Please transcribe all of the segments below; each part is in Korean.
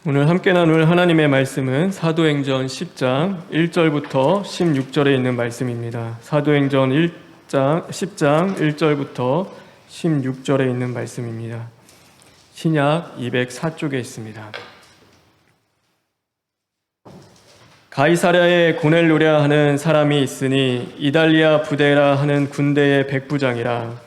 오늘 함께 나눌 하나님의 말씀은 사도행전 10장 1절부터 16절에 있는 말씀입니다. 사도행전 10장 1절부터 16절에 있는 말씀입니다. 신약 204쪽에 있습니다. 가이사랴에 고넬료랴 하는 사람이 있으니 이달리아 부데라 하는 군대의 백부장이라.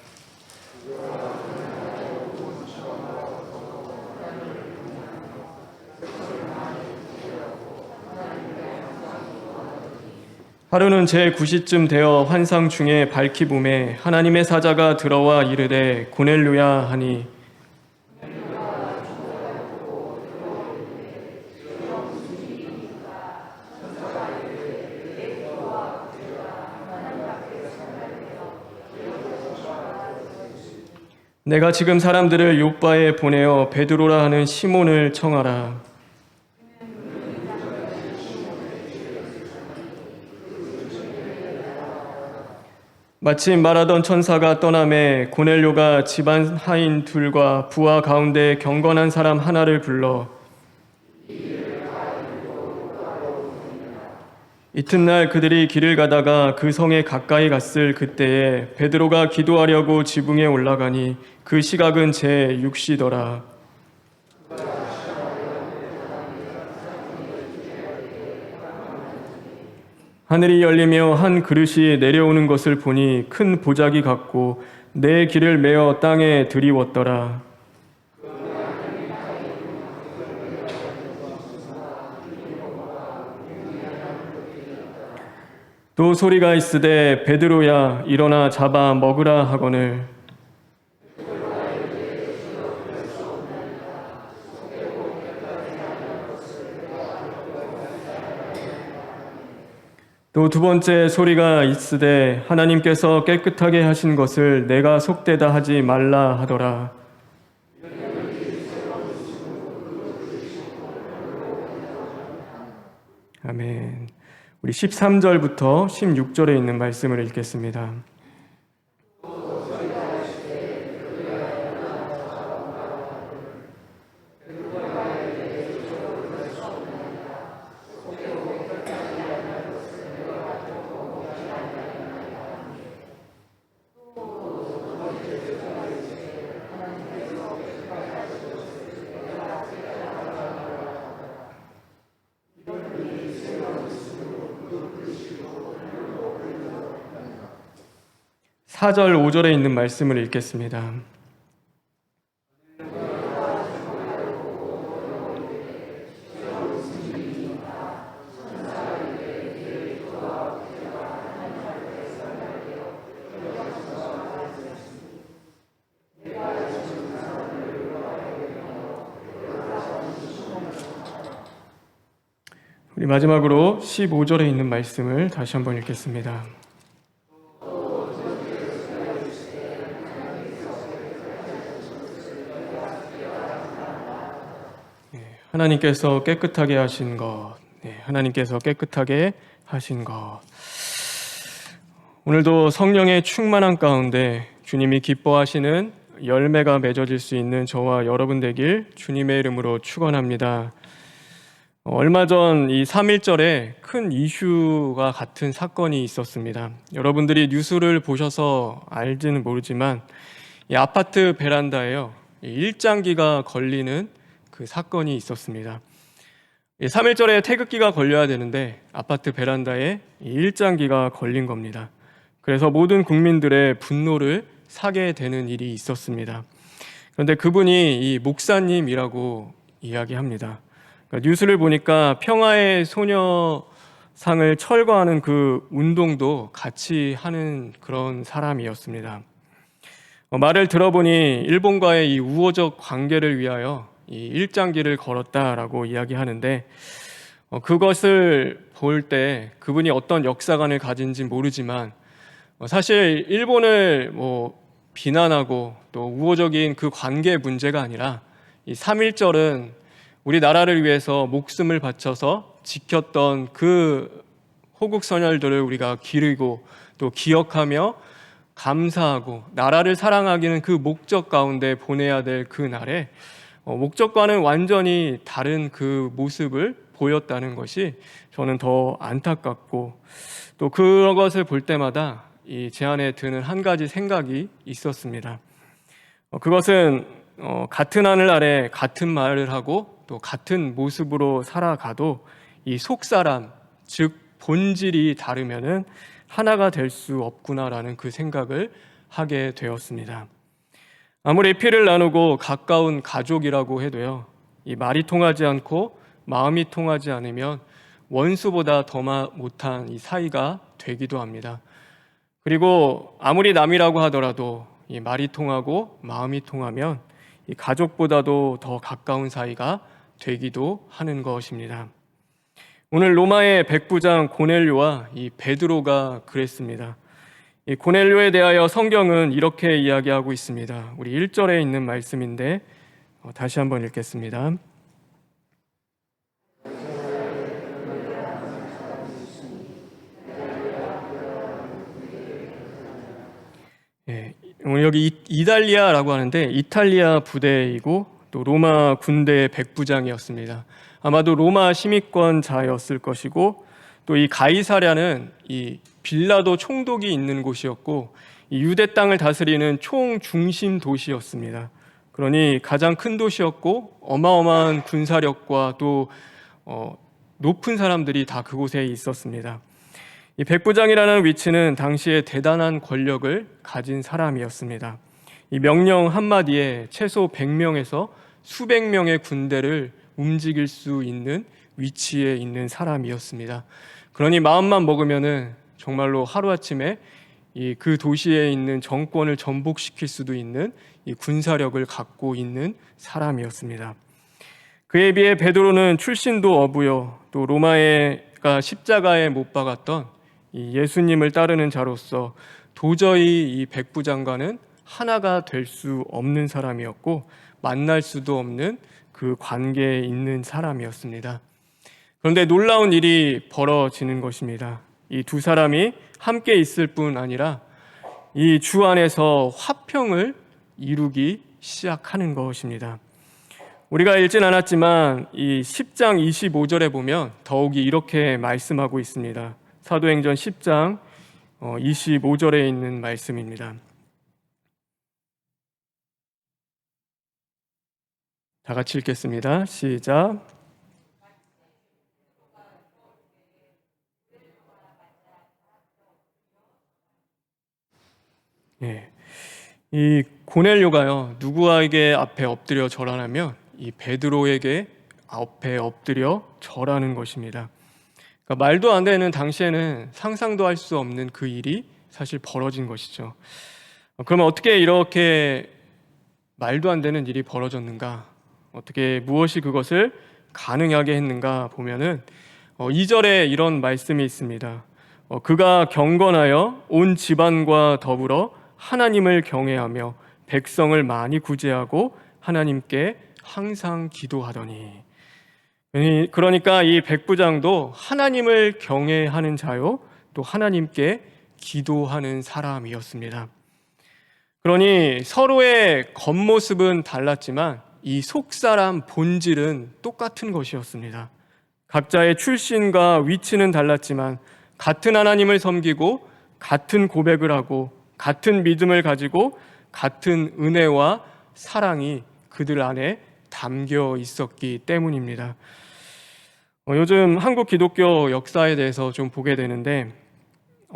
하루는 제9시쯤 되어 환상 중에 밝히 봄에 하나님의 사자가 들어와 이르되 고넬료야 하니 내가 지금 사람들을 요바에 보내어 베드로라 하는 시몬을 청하라. 마침 말하던 천사가 떠나매 고넬료가 집안 하인 둘과 부하 가운데 경건한 사람 하나를 불러 이튿날 그들이 길을 가다가 그 성에 가까이 갔을 그때에 베드로가 기도하려고 지붕에 올라가니 그 시각은 제6시더라. 하늘이 열리며 한 그릇이 내려오는 것을 보니 큰 보자기 같고 내 길을 메어 땅에 들이웠더라. 또 소리가 있으되 베드로야 일어나 잡아 먹으라 하거늘 또 두 번째 소리가 있으되 하나님께서 깨끗하게 하신 것을 내가 속되다 하지 말라 하더라. 아멘. 우리 13절부터 16절에 있는 말씀을 읽겠습니다. 사 절 5절에 있는 말씀을 읽겠습니다. 우리 마지막으로 15절에 있는 말씀을 다시 한번 읽겠습니다. 하나님께서 깨끗하게 하신 것, 하나님께서 깨끗하게 하신 것. 오늘도 성령의 충만한 가운데 주님이 기뻐하시는 열매가 맺어질 수 있는 저와 여러분 되길 주님의 이름으로 축원합니다. 얼마 전 이 3.1절에 큰 이슈가 같은 사건이 있었습니다. 여러분들이 뉴스를 보셔서 알지는 모르지만 이 아파트 베란다에요, 일장기가 걸리는 그 사건이 있었습니다. 3.1절에 태극기가 걸려야 되는데 아파트 베란다에 일장기가 걸린 겁니다. 그래서 모든 국민들의 분노를 사게 되는 일이 있었습니다. 그런데 그분이 이 목사님이라고 이야기합니다. 그러니까 뉴스를 보니까 평화의 소녀상을 철거하는 그 운동도 같이 하는 그런 사람이었습니다. 말을 들어보니 일본과의 이 우호적 관계를 위하여 이 일장기를 걸었다라고 이야기하는데, 그것을 볼 때 그분이 어떤 역사관을 가진지 모르지만 사실 일본을 비난하고 또 우호적인 그 관계 문제가 아니라 이 3.1절은 우리나라를 위해서 목숨을 바쳐서 지켰던 그 호국 선열들을 우리가 기리고 또 기억하며 감사하고 나라를 사랑하기는 그 목적 가운데 보내야 될 그 날에 목적과는 완전히 다른 그 모습을 보였다는 것이 저는 더 안타깝고, 또 그것을 볼 때마다 제 안에 드는 한 가지 생각이 있었습니다. 그것은 같은 하늘 아래 같은 말을 하고 또 같은 모습으로 살아가도 이 속사람, 즉 본질이 다르면은 하나가 될 수 없구나라는 그 생각을 하게 되었습니다. 아무리 피를 나누고 가까운 가족이라고 해도요, 이 말이 통하지 않고 마음이 통하지 않으면 원수보다 더 못한 이 사이가 되기도 합니다. 그리고 아무리 남이라고 하더라도 이 말이 통하고 마음이 통하면 이 가족보다도 더 가까운 사이가 되기도 하는 것입니다. 오늘 로마의 백부장 고넬료와 이 베드로가 그랬습니다. 이 고넬료에 대하여 성경은 이렇게 이야기하고 있습니다. 우리 1절에 있는 말씀인데 다시 한번 읽겠습니다. 오늘 여기 이달리아라고 하는데 이탈리아 부대이고 또 로마 군대의 백부장이었습니다. 아마도 로마 시민권자였을 것이고, 또 이 가이사랴는 이 빌라도 총독이 있는 곳이었고 이 유대 땅을 다스리는 총중심 도시였습니다. 그러니 가장 큰 도시였고 어마어마한 군사력과 또 높은 사람들이 다 그곳에 있었습니다. 이 백부장이라는 위치는 당시에 대단한 권력을 가진 사람이었습니다. 이 명령 한마디에 최소 100명에서 수백 명의 군대를 움직일 수 있는 위치에 있는 사람이었습니다. 그러니 마음만 먹으면은 정말로 하루아침에 그 도시에 있는 정권을 전복시킬 수도 있는 이 군사력을 갖고 있는 사람이었습니다. 그에 비해 베드로는 출신도 어부요, 또 로마가 십자가에 못 박았던 이 예수님을 따르는 자로서 도저히 이 백부장과는 하나가 될 수 없는 사람이었고 만날 수도 없는 그 관계에 있는 사람이었습니다. 그런데 놀라운 일이 벌어지는 것입니다. 이 두 사람이 함께 있을 뿐 아니라 이 주 안에서 화평을 이루기 시작하는 것입니다. 우리가 읽진 않았지만 이 10장 25절에 보면 더욱이 이렇게 말씀하고 있습니다. 사도행전 10장 25절에 있는 말씀입니다. 다 같이 읽겠습니다. 시작. 이 고넬료가요, 누구에게 앞에 엎드려 절하냐면 이 베드로에게 앞에 엎드려 절하는 것입니다. 그러니까 말도 안 되는, 당시에는 상상도 할 수 없는 그 일이 사실 벌어진 것이죠. 그러면 어떻게 이렇게 말도 안 되는 일이 벌어졌는가? 어떻게 무엇이 그것을 가능하게 했는가 보면은 2절에 이런 말씀이 있습니다. 그가 경건하여 온 집안과 더불어 하나님을 경외하며 백성을 많이 구제하고 하나님께 항상 기도하더니. 그러니까 이 백부장도 하나님을 경외하는 자요, 또 하나님께 기도하는 사람이었습니다. 그러니 서로의 겉모습은 달랐지만 이 속사람 본질은 똑같은 것이었습니다. 각자의 출신과 위치는 달랐지만 같은 하나님을 섬기고 같은 고백을 하고 같은 믿음을 가지고 같은 은혜와 사랑이 그들 안에 담겨 있었기 때문입니다. 요즘 한국 기독교 역사에 대해서 좀 보게 되는데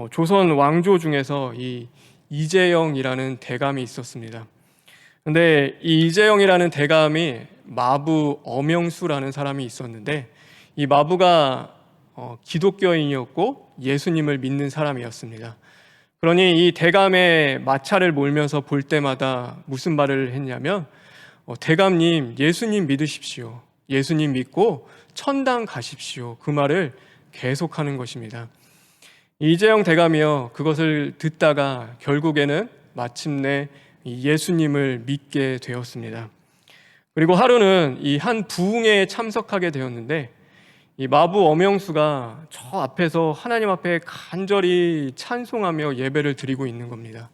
조선 왕조 중에서 이 이재영이라는 대감이 있었습니다. 근데 이 이재영이라는 대감이 마부 엄영수라는 사람이 있었는데 이 마부가 기독교인이었고 예수님을 믿는 사람이었습니다. 그러니 이 대감의 마차를 몰면서 볼 때마다 무슨 말을 했냐면 대감님, 예수님 믿으십시오. 예수님 믿고 천당 가십시오. 그 말을 계속하는 것입니다. 이재영 대감이요, 그것을 듣다가 결국에는 마침내 예수님을 믿게 되었습니다. 그리고 하루는 이 한 부흥회에 참석하게 되었는데 이 마부 엄영수가 저 앞에서 하나님 앞에 간절히 찬송하며 예배를 드리고 있는 겁니다.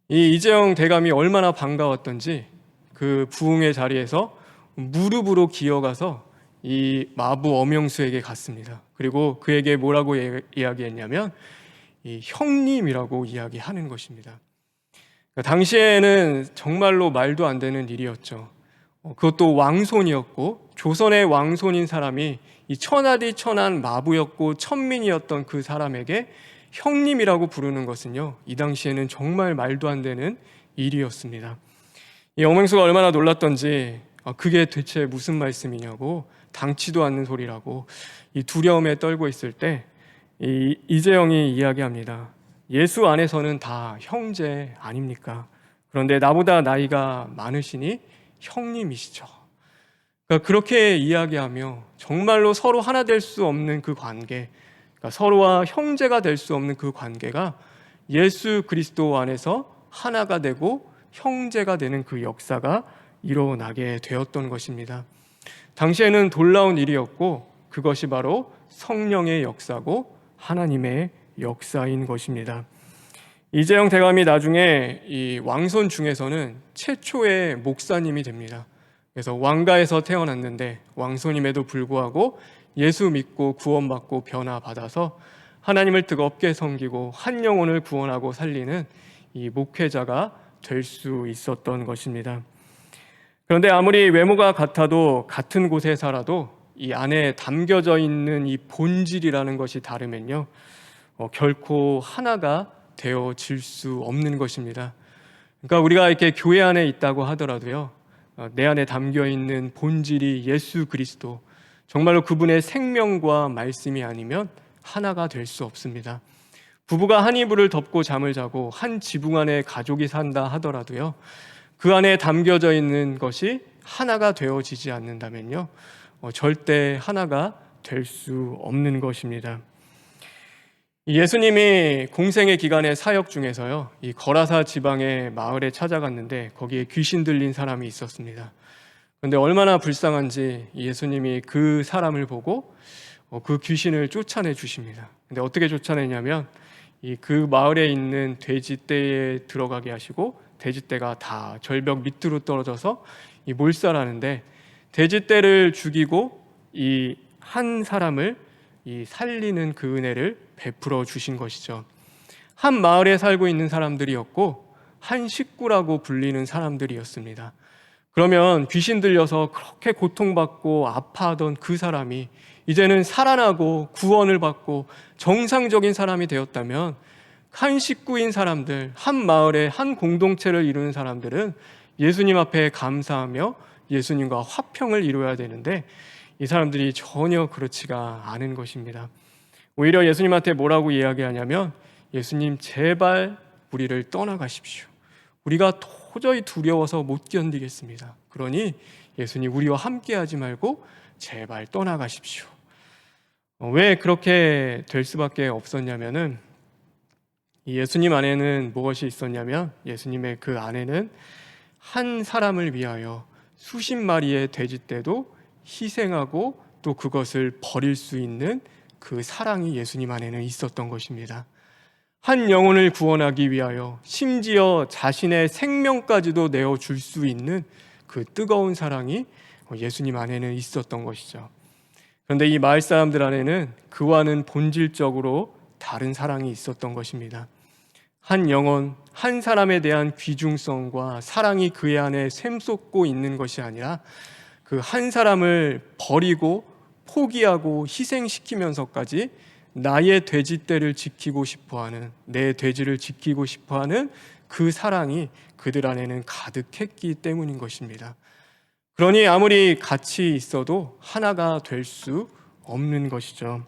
이 이재영 대감이 얼마나 반가웠던지 그 부흥회 자리에서 무릎으로 기어가서 이 마부 엄영수에게 갔습니다. 그리고 그에게 뭐라고 이야기했냐면 이 형님이라고 이야기하는 것입니다. 당시에는 정말로 말도 안 되는 일이었죠. 그것도 왕손이었고 조선의 왕손인 사람이 이 천하디 천한 마부였고 천민이었던 그 사람에게 형님이라고 부르는 것은요, 이 당시에는 정말 말도 안 되는 일이었습니다. 이 엄영수가 얼마나 놀랐던지 그게 대체 무슨 말씀이냐고, 당치도 않는 소리라고 이 두려움에 떨고 있을 때 이재영이 이야기합니다. 예수 안에서는 다 형제 아닙니까? 그런데 나보다 나이가 많으시니 형님이시죠. 그러니까 그렇게 이야기하며 정말로 서로 하나 될 수 없는 그 관계, 그러니까 서로와 형제가 될 수 없는 그 관계가 예수 그리스도 안에서 하나가 되고 형제가 되는 그 역사가 일어나게 되었던 것입니다. 당시에는 놀라운 일이었고 그것이 바로 성령의 역사고 하나님의 역사인 것입니다. 이재영 대감이 나중에 이 왕손 중에서는 최초의 목사님이 됩니다. 그래서 왕가에서 태어났는데 왕손임에도 불구하고 예수 믿고 구원받고 변화받아서 하나님을 뜨겁게 섬기고 한 영혼을 구원하고 살리는 이 목회자가 될 수 있었던 것입니다. 그런데 아무리 외모가 같아도 같은 곳에 살아도 이 안에 담겨져 있는 이 본질이라는 것이 다르면요, 결코 하나가 되어질 수 없는 것입니다. 그러니까 우리가 이렇게 교회 안에 있다고 하더라도요, 내 안에 담겨 있는 본질이 예수 그리스도, 정말로 그분의 생명과 말씀이 아니면 하나가 될 수 없습니다. 부부가 한 이불을 덮고 잠을 자고 한 지붕 안에 가족이 산다 하더라도요, 그 안에 담겨져 있는 것이 하나가 되어지지 않는다면요, 절대 하나가 될 수 없는 것입니다. 예수님이 공생의 기간의 사역 중에서요, 이 거라사 지방의 마을에 찾아갔는데 거기에 귀신 들린 사람이 있었습니다. 그런데 얼마나 불쌍한지 예수님이 그 사람을 보고 그 귀신을 쫓아내 주십니다. 근데 어떻게 쫓아내냐면 그 마을에 있는 돼지떼에 들어가게 하시고 돼지떼가 다 절벽 밑으로 떨어져서 몰살하는데 돼지떼를 죽이고 이 한 사람을 살리는 그 은혜를 베풀어 주신 것이죠. 한 마을에 살고 있는 사람들이었고 한 식구라고 불리는 사람들이었습니다. 그러면 귀신 들려서 그렇게 고통받고 아파하던 그 사람이 이제는 살아나고 구원을 받고 정상적인 사람이 되었다면 한 식구인 사람들, 한 마을에 한 공동체를 이루는 사람들은 예수님 앞에 감사하며 예수님과 화평을 이루어야 되는데 이 사람들이 전혀 그렇지가 않은 것입니다. 오히려 예수님한테 뭐라고 이야기하냐면 예수님 제발 우리를 떠나가십시오. 우리가 도저히 두려워서 못 견디겠습니다. 그러니 예수님 우리와 함께하지 말고 제발 떠나가십시오. 왜 그렇게 될 수밖에 없었냐면은 예수님 안에는 무엇이 있었냐면 예수님의 그 안에는 한 사람을 위하여 수십 마리의 돼지떼도 희생하고 또 그것을 버릴 수 있는 그 사랑이 예수님 안에는 있었던 것입니다. 한 영혼을 구원하기 위하여 심지어 자신의 생명까지도 내어줄 수 있는 그 뜨거운 사랑이 예수님 안에는 있었던 것이죠. 그런데 이 마을 사람들 안에는 그와는 본질적으로 다른 사랑이 있었던 것입니다. 한 영혼, 한 사람에 대한 귀중성과 사랑이 그의 안에 샘솟고 있는 것이 아니라 그 한 사람을 버리고 포기하고 희생시키면서까지 나의 돼지떼를 지키고 싶어하는, 내 돼지를 지키고 싶어하는 그 사랑이 그들 안에는 가득했기 때문인 것입니다. 그러니 아무리 같이 있어도 하나가 될 수 없는 것이죠.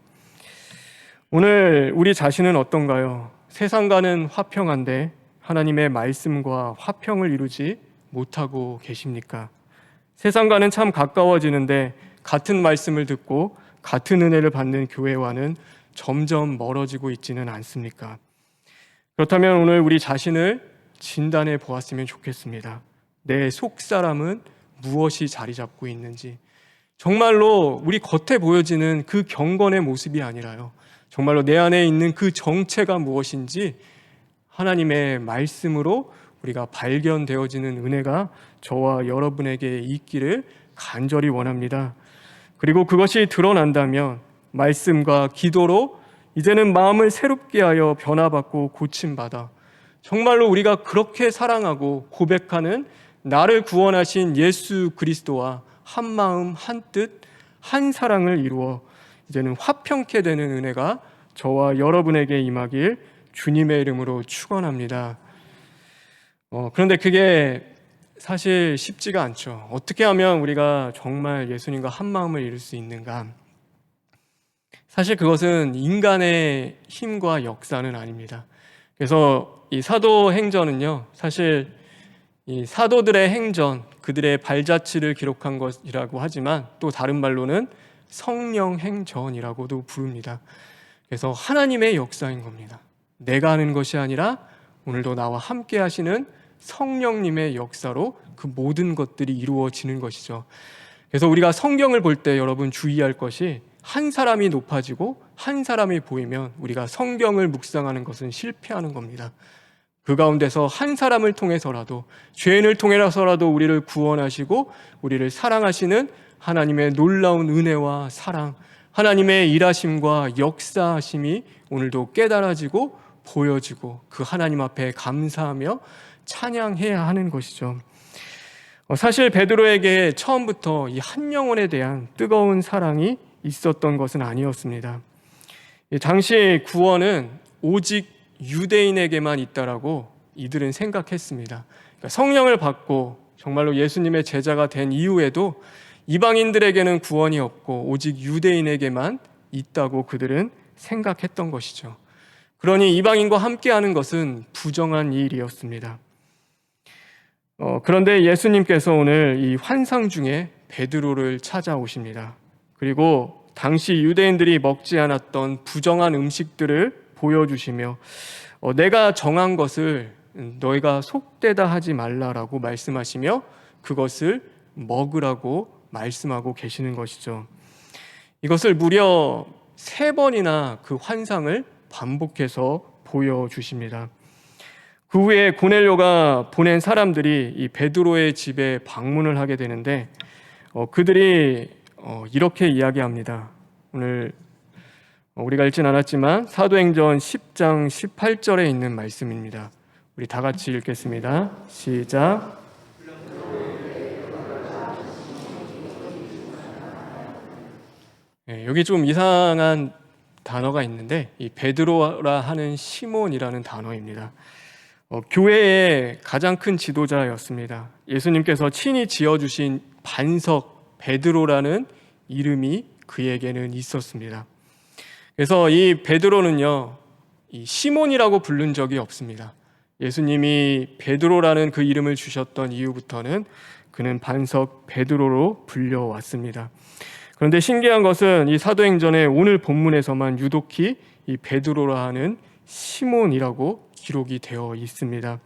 오늘 우리 자신은 어떤가요? 세상과는 화평한데 하나님의 말씀과 화평을 이루지 못하고 계십니까? 세상과는 참 가까워지는데 같은 말씀을 듣고 같은 은혜를 받는 교회와는 점점 멀어지고 있지는 않습니까? 그렇다면 오늘 우리 자신을 진단해 보았으면 좋겠습니다. 내 속사람은 무엇이 자리 잡고 있는지, 정말로 우리 겉에 보여지는 그 경건의 모습이 아니라요, 정말로 내 안에 있는 그 정체가 무엇인지 하나님의 말씀으로 우리가 발견되어지는 은혜가 저와 여러분에게 있기를 간절히 원합니다. 그리고 그것이 드러난다면 말씀과 기도로 이제는 마음을 새롭게 하여 변화받고 고침받아 정말로 우리가 그렇게 사랑하고 고백하는 나를 구원하신 예수 그리스도와 한 마음 한 뜻 한 사랑을 이루어 이제는 화평케 되는 은혜가 저와 여러분에게 임하길 주님의 이름으로 축원합니다. 그런데 그게 사실 쉽지가 않죠. 어떻게 하면 우리가 정말 예수님과 한 마음을 이룰 수 있는가? 사실 그것은 인간의 힘과 역사는 아닙니다. 그래서 이 사도행전은요, 사실 이 사도들의 행전, 그들의 발자취를 기록한 것이라고 하지만 또 다른 말로는 성령 행전이라고도 부릅니다. 그래서 하나님의 역사인 겁니다. 내가 하는 것이 아니라 오늘도 나와 함께 하시는 성령님의 역사로 그 모든 것들이 이루어지는 것이죠. 그래서 우리가 성경을 볼 때 여러분 주의할 것이 한 사람이 높아지고 한 사람이 보이면 우리가 성경을 묵상하는 것은 실패하는 겁니다. 그 가운데서 한 사람을 통해서라도, 죄인을 통해서라도 우리를 구원하시고 우리를 사랑하시는 하나님의 놀라운 은혜와 사랑, 하나님의 일하심과 역사하심이 오늘도 깨달아지고 보여지고 그 하나님 앞에 감사하며 찬양해야 하는 것이죠. 사실 베드로에게 처음부터 이 한 영혼에 대한 뜨거운 사랑이 있었던 것은 아니었습니다. 당시 구원은 오직 유대인에게만 있다라고 이들은 생각했습니다. 그러니까 성령을 받고 정말로 예수님의 제자가 된 이후에도 이방인들에게는 구원이 없고 오직 유대인에게만 있다고 그들은 생각했던 것이죠. 그러니 이방인과 함께하는 것은 부정한 일이었습니다. 그런데 예수님께서 오늘 이 환상 중에 베드로를 찾아오십니다. 그리고 당시 유대인들이 먹지 않았던 부정한 음식들을 보여주시며 내가 정한 것을 너희가 속되다 하지 말라라고 말씀하시며 그것을 먹으라고 말씀하고 계시는 것이죠. 이것을 무려 3번이나 그 환상을 반복해서 보여주십니다. 그 후에 고넬료가 보낸 사람들이 이 베드로의 집에 방문을 하게 되는데 그들이 이렇게 이야기합니다. 오늘 우리가 읽진 않았지만 사도행전 10장 18절에 있는 말씀입니다. 우리 다 같이 읽겠습니다. 시작. 여기 좀 이상한 단어가 있는데 이 베드로라 하는 시몬이라는 단어입니다. 교회의 가장 큰 지도자였습니다. 예수님께서 친히 지어주신 반석 베드로라는 이름이 그에게는 있었습니다. 그래서 이 베드로는요, 이 시몬이라고 부른 적이 없습니다. 예수님이 베드로라는 그 이름을 주셨던 이후부터는 그는 반석 베드로로 불려왔습니다. 그런데 신기한 것은 이 사도행전의 오늘 본문에서만 유독히 이 베드로라 하는 시몬이라고 기록이 되어 있습니다.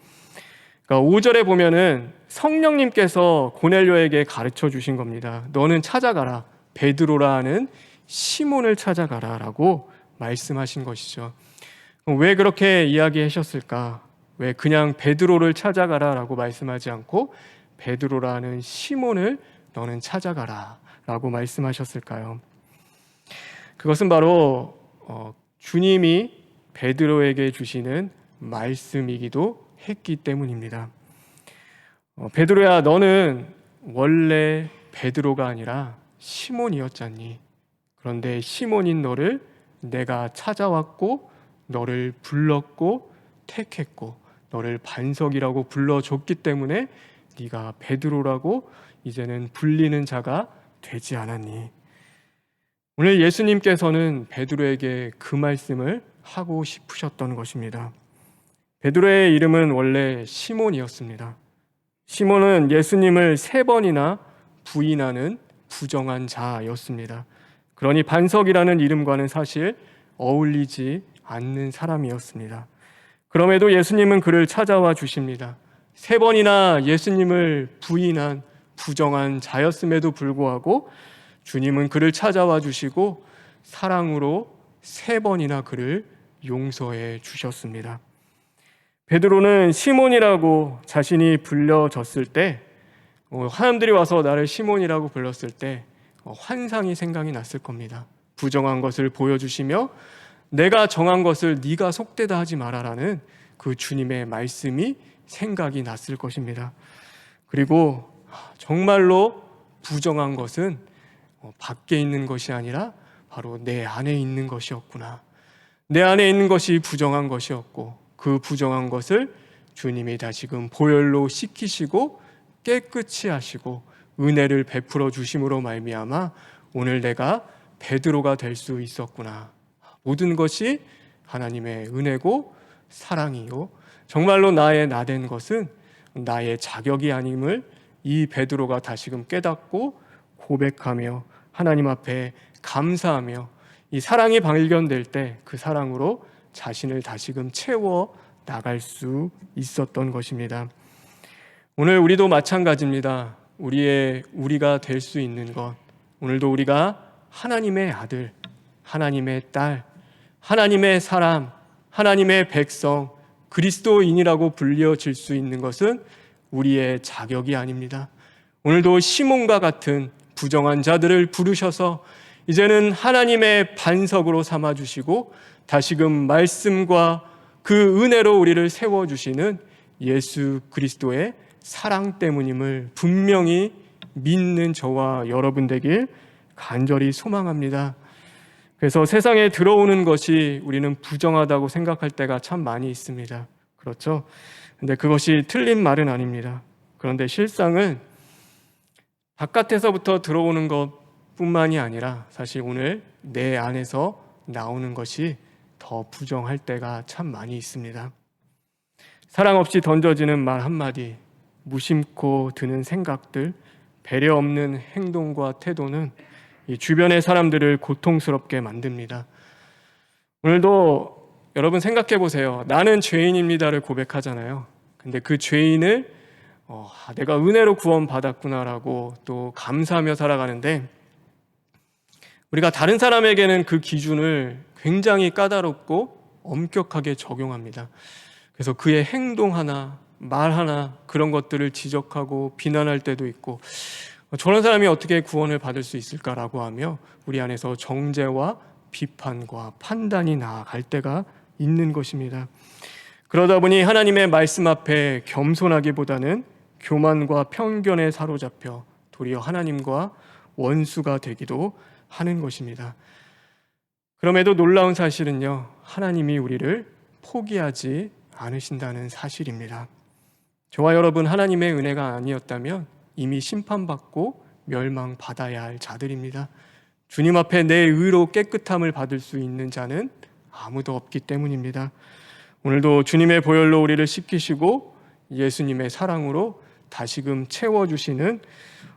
그러니까 5절에 보면은 성령님께서 고넬료에게 가르쳐 주신 겁니다. 너는 찾아가라. 베드로라 하는 시몬을 찾아가라 라고 말씀하신 것이죠. 왜 그렇게 이야기하셨을까? 왜 그냥 베드로를 찾아가라 라고 말씀하지 않고 베드로라 하는 시몬을 너는 찾아가라 라고 말씀하셨을까요? 그것은 바로 주님이 베드로에게 주시는 말씀이기도 했기 때문입니다. 베드로야, 너는 원래 베드로가 아니라 시몬이었잖니. 그런데 시몬인 너를 내가 찾아왔고 너를 불렀고 택했고 너를 반석이라고 불러줬기 때문에 네가 베드로라고 이제는 불리는 자가 되지 않았니? 오늘 예수님께서는 베드로에게 그 말씀을 하고 싶으셨던 것입니다. 베드로의 이름은 원래 시몬이었습니다. 시몬은 예수님을 3번이나 부인하는 부정한 자였습니다. 그러니 반석이라는 이름과는 사실 어울리지 않는 사람이었습니다. 그럼에도 예수님은 그를 찾아와 주십니다. 3번이나 예수님을 부인한 부정한 자였음에도 불구하고 주님은 그를 찾아와 주시고 사랑으로 3번이나 그를 용서해 주셨습니다. 베드로는 시몬이라고 자신이 불려졌을 때 사람들이 와서 나를 시몬이라고 불렀을 때 환상이 생각이 났을 겁니다. 부정한 것을 보여주시며 내가 정한 것을 네가 속되다 하지 마라라는 그 주님의 말씀이 생각이 났을 것입니다. 그리고 정말로 부정한 것은 밖에 있는 것이 아니라 바로 내 안에 있는 것이었구나. 내 안에 있는 것이 부정한 것이었고 그 부정한 것을 주님이 다시금 보혈로 씻기시고 깨끗이 하시고 은혜를 베풀어 주심으로 말미암아 오늘 내가 베드로가 될 수 있었구나. 모든 것이 하나님의 은혜고 사랑이요 정말로 나의 나된 것은 나의 자격이 아님을 이 베드로가 다시금 깨닫고 고백하며 하나님 앞에 감사하며 이 사랑이 발견될 때 그 사랑으로 자신을 다시금 채워 나갈 수 있었던 것입니다. 오늘 우리도 마찬가지입니다. 우리가 될 수 있는 것, 오늘도 우리가 하나님의 아들, 하나님의 딸, 하나님의 사람, 하나님의 백성, 그리스도인이라고 불려질 수 있는 것은 우리의 자격이 아닙니다. 오늘도 시몬과 같은 부정한 자들을 부르셔서 이제는 하나님의 반석으로 삼아주시고 다시금 말씀과 그 은혜로 우리를 세워주시는 예수 그리스도의 사랑 때문임을 분명히 믿는 저와 여러분 되길 간절히 소망합니다. 그래서 세상에 들어오는 것이 우리는 부정하다고 생각할 때가 참 많이 있습니다. 그렇죠? 근데 그것이 틀린 말은 아닙니다. 그런데 실상은 바깥에서부터 들어오는 것뿐만이 아니라 사실 오늘 내 안에서 나오는 것이 더 부정할 때가 참 많이 있습니다. 사랑 없이 던져지는 말 한마디, 무심코 드는 생각들, 배려 없는 행동과 태도는 이 주변의 사람들을 고통스럽게 만듭니다. 오늘도 여러분 생각해 보세요. 나는 죄인입니다를 고백하잖아요. 근데 그 죄인을 내가 은혜로 구원받았구나라고 또 감사하며 살아가는데 우리가 다른 사람에게는 그 기준을 굉장히 까다롭고 엄격하게 적용합니다. 그래서 그의 행동 하나, 말 하나 그런 것들을 지적하고 비난할 때도 있고 저런 사람이 어떻게 구원을 받을 수 있을까라고 하며 우리 안에서 정죄와 비판과 판단이 나아갈 때가 있는 것입니다. 그러다 보니 하나님의 말씀 앞에 겸손하기보다는 교만과 편견에 사로잡혀 도리어 하나님과 원수가 되기도 하는 것입니다. 그럼에도 놀라운 사실은요, 하나님이 우리를 포기하지 않으신다는 사실입니다. 저와 여러분 하나님의 은혜가 아니었다면 이미 심판받고 멸망받아야 할 자들입니다. 주님 앞에 내 의로 깨끗함을 받을 수 있는 자는 아무도 없기 때문입니다. 오늘도 주님의 보혈로 우리를 씻기시고 예수님의 사랑으로 다시금 채워주시는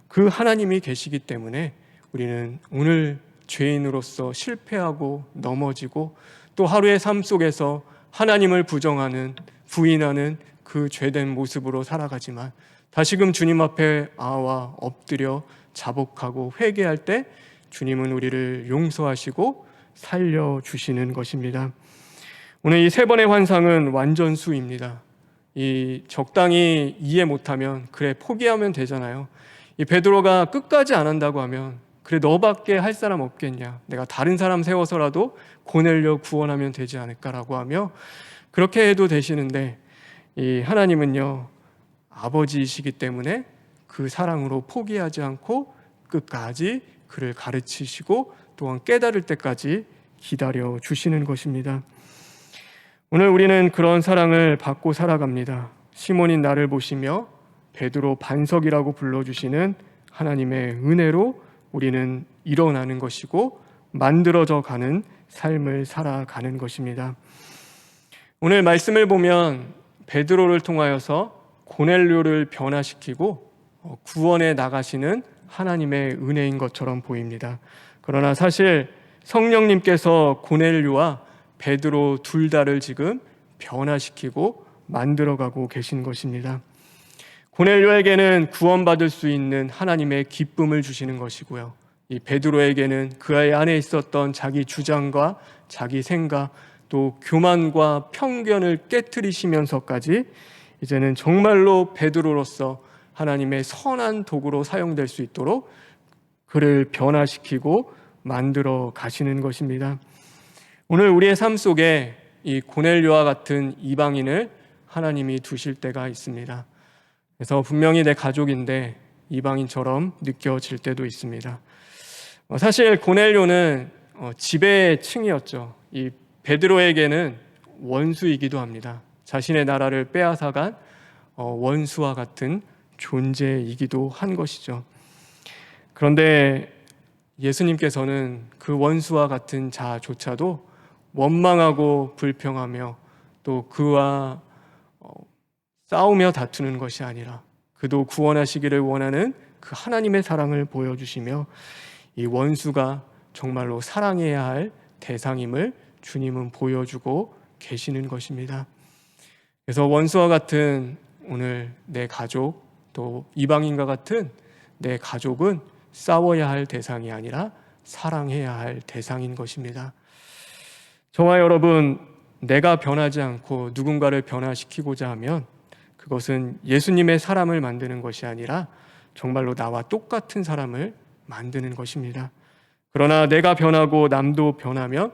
그 하나님이 계시기 때문에 우리는 오늘 죄인으로서 실패하고 넘어지고 또 하루의 삶 속에서 하나님을 부정하는, 부인하는 그 죄된 모습으로 살아가지만 다시금 주님 앞에 아와 엎드려 자복하고 회개할 때 주님은 우리를 용서하시고 살려주시는 것입니다. 오늘 이 세 번의 환상은 완전수입니다. 이 적당히 이해 못하면 그래 포기하면 되잖아요. 이 베드로가 끝까지 안 한다고 하면 그래 너밖에 할 사람 없겠냐, 내가 다른 사람 세워서라도 고넬료 구원하면 되지 않을까라고 하며 그렇게 해도 되시는데 이 하나님은요 아버지이시기 때문에 그 사랑으로 포기하지 않고 끝까지 그를 가르치시고 또한 깨달을 때까지 기다려 주시는 것입니다. 오늘 우리는 그런 사랑을 받고 살아갑니다. 시몬인 나를 보시며 베드로 반석이라고 불러주시는 하나님의 은혜로 우리는 일어나는 것이고 만들어져 가는 삶을 살아가는 것입니다. 오늘 말씀을 보면 베드로를 통하여서 고넬료를 변화시키고 구원해 나가시는 하나님의 은혜인 것처럼 보입니다. 그러나 사실 성령님께서 고넬료와 베드로 둘 다를 지금 변화시키고 만들어가고 계신 것입니다. 고넬료에게는 구원받을 수 있는 하나님의 기쁨을 주시는 것이고요, 이 베드로에게는 그 안에 있었던 자기 주장과 자기 생각 또 교만과 편견을 깨트리시면서까지 이제는 정말로 베드로로서 하나님의 선한 도구로 사용될 수 있도록 그를 변화시키고 만들어 가시는 것입니다. 오늘 우리의 삶 속에 이 고넬료와 같은 이방인을 하나님이 두실 때가 있습니다. 그래서 분명히 내 가족인데 이방인처럼 느껴질 때도 있습니다. 사실 고넬료는 지배층이었죠. 이 베드로에게는 원수이기도 합니다. 자신의 나라를 빼앗아간 원수와 같은 존재이기도 한 것이죠. 그런데 예수님께서는 그 원수와 같은 자조차도 원망하고 불평하며 또 그와 싸우며 다투는 것이 아니라 그도 구원하시기를 원하는 그 하나님의 사랑을 보여주시며 이 원수가 정말로 사랑해야 할 대상임을 주님은 보여주고 계시는 것입니다. 그래서 원수와 같은 오늘 내 가족, 또 이방인과 같은 내 가족은 싸워야 할 대상이 아니라 사랑해야 할 대상인 것입니다. 저와 여러분, 내가 변하지 않고 누군가를 변화시키고자 하면 그것은 예수님의 사람을 만드는 것이 아니라 정말로 나와 똑같은 사람을 만드는 것입니다. 그러나 내가 변하고 남도 변하면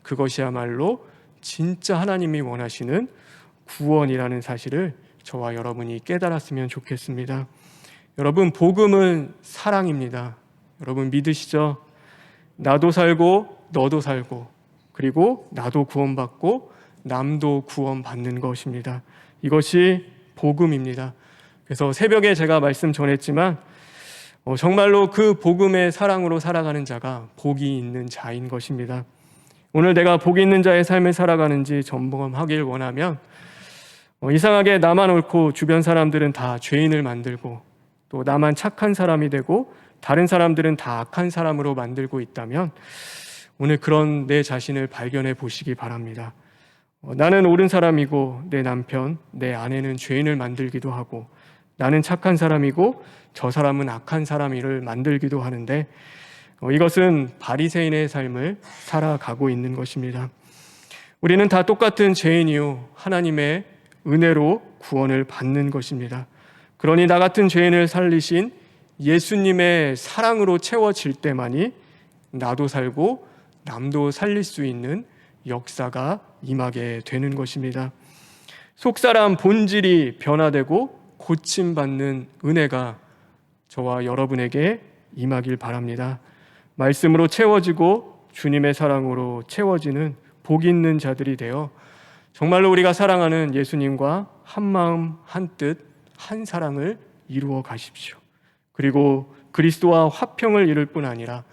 그것이야말로 진짜 하나님이 원하시는 구원이라는 사실을 저와 여러분이 깨달았으면 좋겠습니다. 여러분, 복음은 사랑입니다. 여러분 믿으시죠? 나도 살고 너도 살고 그리고 나도 구원받고 남도 구원받는 것입니다. 이것이 복음입니다. 그래서 새벽에 제가 말씀 전했지만 정말로 그 복음의 사랑으로 살아가는 자가 복이 있는 자인 것입니다. 오늘 내가 복이 있는 자의 삶을 살아가는지 점검하길 원하면 이상하게 나만 옳고 주변 사람들은 다 죄인을 만들고 또 나만 착한 사람이 되고 다른 사람들은 다 악한 사람으로 만들고 있다면 오늘 그런 내 자신을 발견해 보시기 바랍니다. 나는 옳은 사람이고 내 남편, 내 아내는 죄인을 만들기도 하고 나는 착한 사람이고 저 사람은 악한 사람을 만들기도 하는데 이것은 바리새인의 삶을 살아가고 있는 것입니다. 우리는 다 똑같은 죄인이요 하나님의 은혜로 구원을 받는 것입니다. 그러니 나 같은 죄인을 살리신 예수님의 사랑으로 채워질 때만이 나도 살고 남도 살릴 수 있는 역사가 임하게 되는 것입니다. 속사람 본질이 변화되고 고침받는 은혜가 저와 여러분에게 임하길 바랍니다. 말씀으로 채워지고 주님의 사랑으로 채워지는 복 있는 자들이 되어 정말로 우리가 사랑하는 예수님과 한마음 한뜻 한 사랑을 이루어 가십시오. 그리고 그리스도와 화평을 이룰 뿐 아니라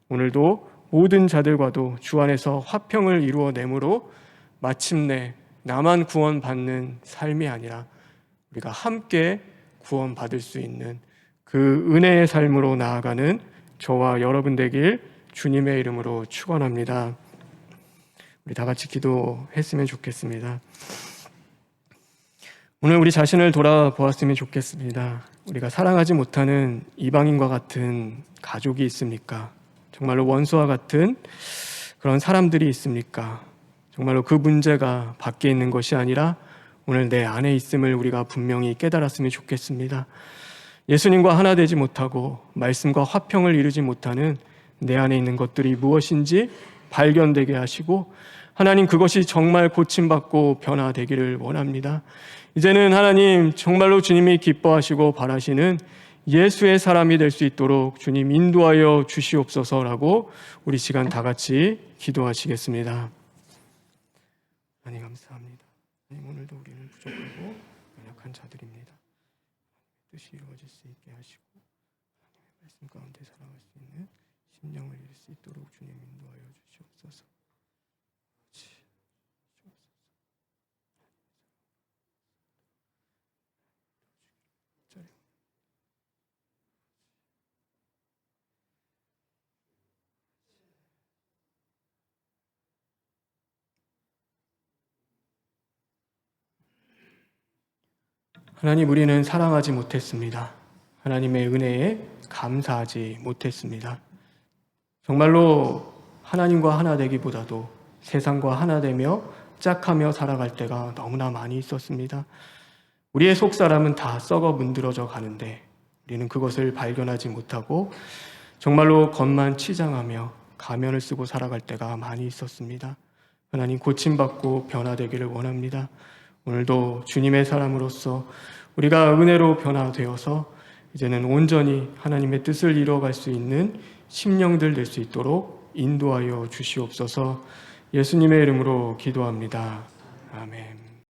오늘도 모든 자들과도 주 안에서 화평을 이루어내므로 마침내 나만 구원받는 삶이 아니라 우리가 함께 구원받을 수 있는 그 은혜의 삶으로 나아가는 저와 여러분 되길 주님의 이름으로 축원합니다. 우리 다 같이 기도했으면 좋겠습니다. 오늘 우리 자신을 돌아보았으면 좋겠습니다. 우리가 사랑하지 못하는 이방인과 같은 가족이 있습니까? 정말로 원수와 같은 그런 사람들이 있습니까? 정말로 그 문제가 밖에 있는 것이 아니라 오늘 내 안에 있음을 우리가 분명히 깨달았으면 좋겠습니다. 예수님과 하나 되지 못하고 말씀과 화평을 이루지 못하는 내 안에 있는 것들이 무엇인지 발견되게 하시고 하나님 그것이 정말 고침받고 변화되기를 원합니다. 이제는 하나님 정말로 주님이 기뻐하시고 바라시는 예수의 사람이 될 수 있도록 주님 인도하여 주시옵소서라고 우리 시간 다 같이 기도하시겠습니다. 하나님 감사합니다. 하나님 오늘도 우리는 부족하고 연약한 자들입니다. 뜻이 이루어질 수 있게 하시고 하나님의 말씀 가운데 살아갈 수 있는 심령을 잃을 수 있도록 주님 인도하여 주시옵소서. 하나님 우리는 사랑하지 못했습니다. 하나님의 은혜에 감사하지 못했습니다. 정말로 하나님과 하나 되기보다도 세상과 하나 되며 짝하며 살아갈 때가 너무나 많이 있었습니다. 우리의 속 사람은 다 썩어 문드러져 가는데 우리는 그것을 발견하지 못하고 정말로 겉만 치장하며 가면을 쓰고 살아갈 때가 많이 있었습니다. 하나님, 고침받고 변화되기를 원합니다. 오늘도 주님의 사람으로서 우리가 은혜로 변화되어서 이제는 온전히 하나님의 뜻을 이루어갈 수 있는 심령들 될 수 있도록 인도하여 주시옵소서. 예수님의 이름으로 기도합니다. 아멘.